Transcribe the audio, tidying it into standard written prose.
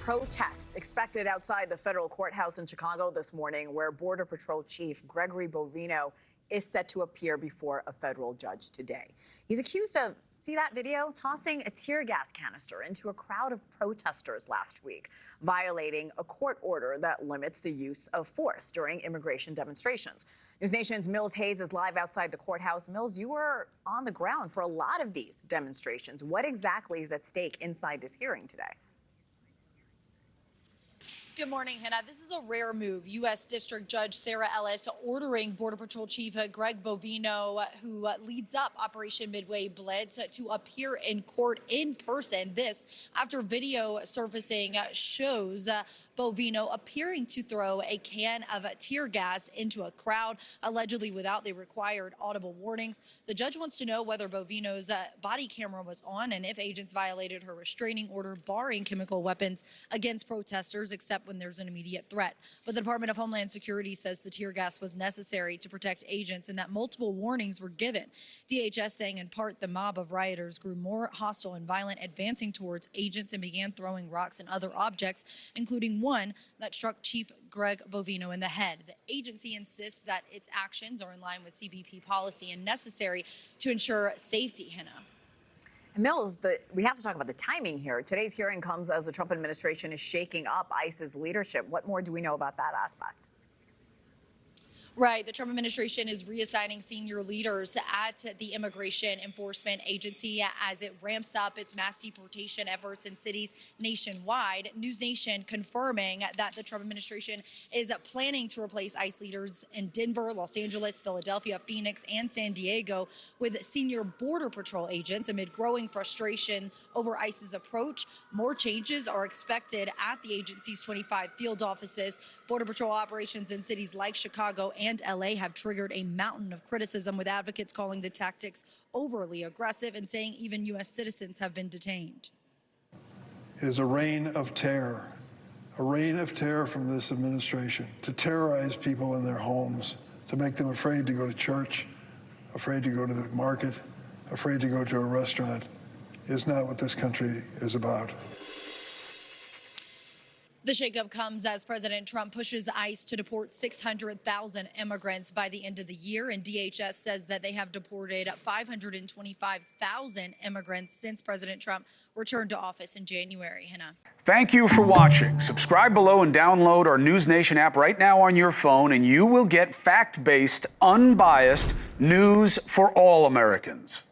Protests expected outside the federal courthouse in Chicago this morning, where Border Patrol Chief Gregory Bovino is set to appear before a federal judge today. He's accused of, see that video, tossing a tear gas canister into a crowd of protesters last week, violating a court order that limits the use of force during immigration demonstrations. NewsNation's Mills Hayes is live outside the courthouse. Mills, you were on the ground for a lot of these demonstrations. What exactly is at stake inside this hearing today? Good morning, Hannah. This is a rare move. U.S. District Judge Sarah Ellis ordering Border Patrol Chief Greg Bovino, who leads up Operation Midway Blitz, to appear in court in person. This after video surfacing shows Bovino appearing to throw a can of tear gas into a crowd, allegedly without the required audible warnings. The judge wants to know whether Bovino's body camera was on and if agents violated her restraining order barring chemical weapons against protesters, except when there's an immediate threat. But the Department of Homeland Security says the tear gas was necessary to protect agents and that multiple warnings were given. DHS saying in part the mob of rioters grew more hostile and violent, advancing towards agents and began throwing rocks and other objects, including one that struck Chief Greg Bovino in the head. The agency insists that its actions are in line with CBP policy and necessary to ensure safety, Hannah. Mills, we have to talk about the timing here. Today's hearing comes as the Trump administration is shaking up ICE's leadership. What more do we know about that aspect? Right. The Trump administration is reassigning senior leaders at the Immigration Enforcement Agency as it ramps up its mass deportation efforts in cities nationwide. NewsNation confirming that the Trump administration is planning to replace ICE leaders in Denver, Los Angeles, Philadelphia, Phoenix, and San Diego with senior Border Patrol agents amid growing frustration over ICE's approach. More changes are expected at the agency's 25 field offices. Border Patrol operations in cities like Chicago and LA have triggered a mountain of criticism, with advocates calling the tactics overly aggressive and saying even U.S. citizens have been detained. It is a reign of terror from this administration to terrorize people in their homes, to make them afraid to go to church, afraid to go to the market, afraid to go to a restaurant, is not what this country is about. The shakeup comes as President Trump pushes ICE to deport 600,000 immigrants by the end of the year, and DHS says that they have deported 525,000 immigrants since President Trump returned to office in January. Hannah. Thank you for watching. Subscribe below and download our NewsNation app right now on your phone, and you will get fact-based, unbiased news for all Americans.